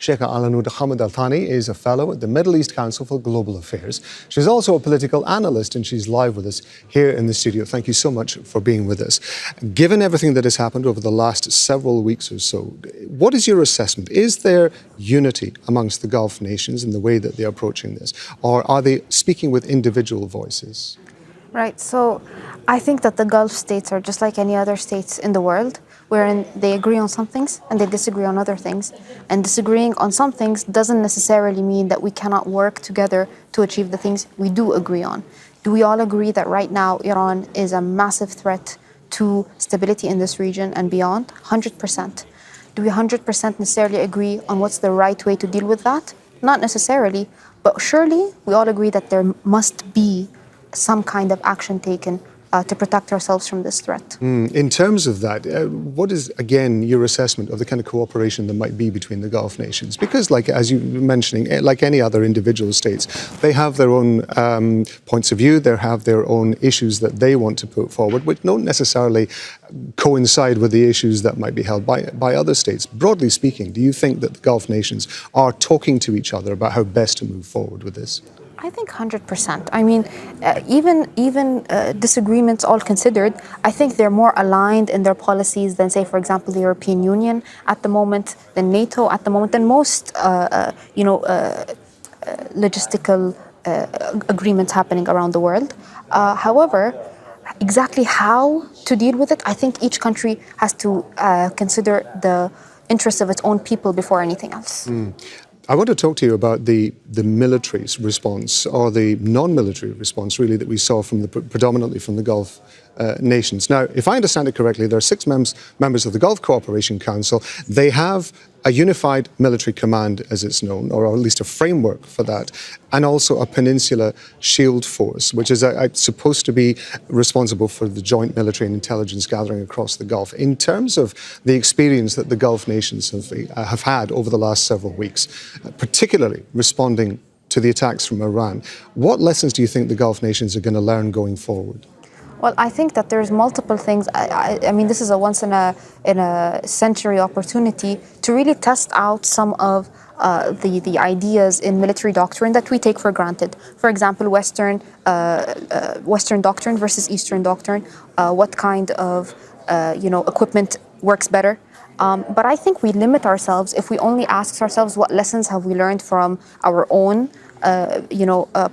Sheikha Alanoud Thani is a fellow at the Middle East Council for Global Affairs. She's also a political analyst and she's live with us here in the studio. Thank you so much for being with us. Given everything that has happened over the last several weeks or so, what is your assessment? Is there unity amongst the Gulf nations in the way that they're approaching this? Or are they speaking with individual voices? Right, so I think that the Gulf states are just like any other states in the world, wherein they agree on some things and they disagree on other things. And disagreeing on some things doesn't necessarily mean that we cannot work together to achieve the things we do agree on. Do we all agree that right now Iran is a massive threat to stability in this region and beyond? 100%. Do we 100% necessarily agree on what's the right way to deal with that? Not necessarily, but surely we all agree that there must be some kind of action taken to protect ourselves from this threat. In terms of that, what is, again, your assessment of the kind of cooperation that might be between the Gulf nations? Because, like, as you were mentioning, like any other individual states, they have their own points of view, they have their own issues that they want to put forward, which don't necessarily coincide with the issues that might be held by other states. Broadly speaking, do you think that the Gulf nations are talking to each other about how best to move forward with this? I think 100%. I mean, even disagreements all considered, I think they're more aligned in their policies than, say, for example, the European Union at the moment, than NATO at the moment, than most, logistical agreements happening around the world. However, exactly how to deal with it, I think each country has to consider the interests of its own people before anything else. I want to talk to you about the military response, or the non-military response, really, that we saw from predominantly from the Gulf nations. Now, if I understand it correctly, there are 6 members of the Gulf Cooperation Council. They have a unified military command, as it's known, or at least a framework for that, and also a peninsula shield force, which is supposed to be responsible for the joint military and intelligence gathering across the Gulf. In terms of the experience that the Gulf nations have had over the last several weeks, particularly responding to the attacks from Iran, what lessons do you think the Gulf nations are going to learn going forward? Well, I think that there's multiple things. I mean, this is a once in a century opportunity to really test out some of the ideas in military doctrine that we take for granted. For example, Western doctrine versus Eastern doctrine. What kind of equipment works better? But I think we limit ourselves if we only ask ourselves what lessons have we learned from our own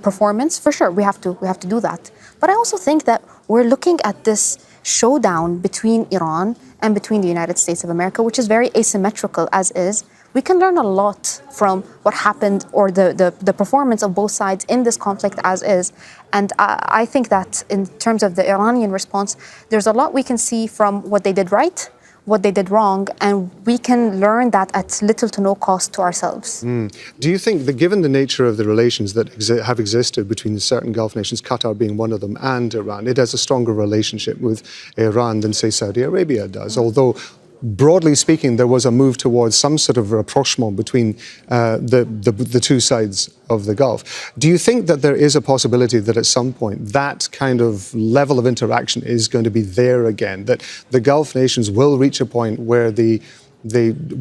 performance. For sure, we have to do that. But I also think that we're looking at this showdown between Iran and between the United States of America, which is very asymmetrical as is. We can learn a lot from what happened, or the performance of both sides in this conflict as is. And I think that in terms of the Iranian response, there's a lot we can see from what they did right, what they did wrong, and we can learn that at little to no cost to ourselves. Do you think that, given the nature of the relations that have existed between certain Gulf nations, Qatar being one of them, and Iran, it has a stronger relationship with Iran than, say, Saudi Arabia does? Although, broadly speaking, there was a move towards some sort of rapprochement between the two sides of the Gulf. Do you think that there is a possibility that at some point that kind of level of interaction is going to be there again, that the Gulf nations will reach a point where they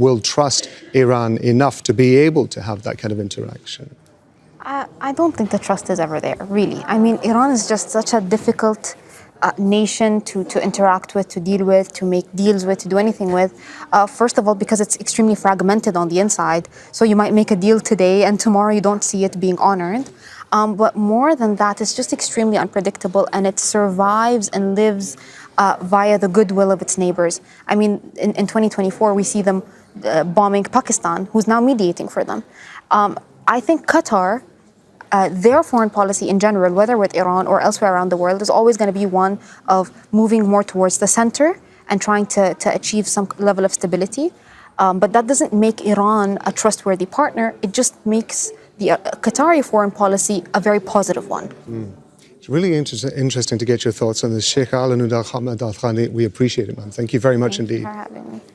will trust Iran enough to be able to have that kind of interaction? I don't think the trust is ever there, really. I mean, Iran is just such a difficult nation to interact with, to deal with, to make deals with, to do anything with. First of all, because it's extremely fragmented on the inside. So you might make a deal today and tomorrow you don't see it being honored. But more than that, it's just extremely unpredictable, and it survives and lives via the goodwill of its neighbors. I mean, in 2024, we see them bombing Pakistan, who's now mediating for them. I think Qatar, their foreign policy in general, whether with Iran or elsewhere around the world, is always going to be one of moving more towards the center and trying to achieve some level of stability. But that doesn't make Iran a trustworthy partner. It just makes the Qatari foreign policy a very positive one. It's really interesting to get your thoughts on this. Sheikha Alanoud Thani, we appreciate it, man. Thank you very much indeed. Thank you for having me.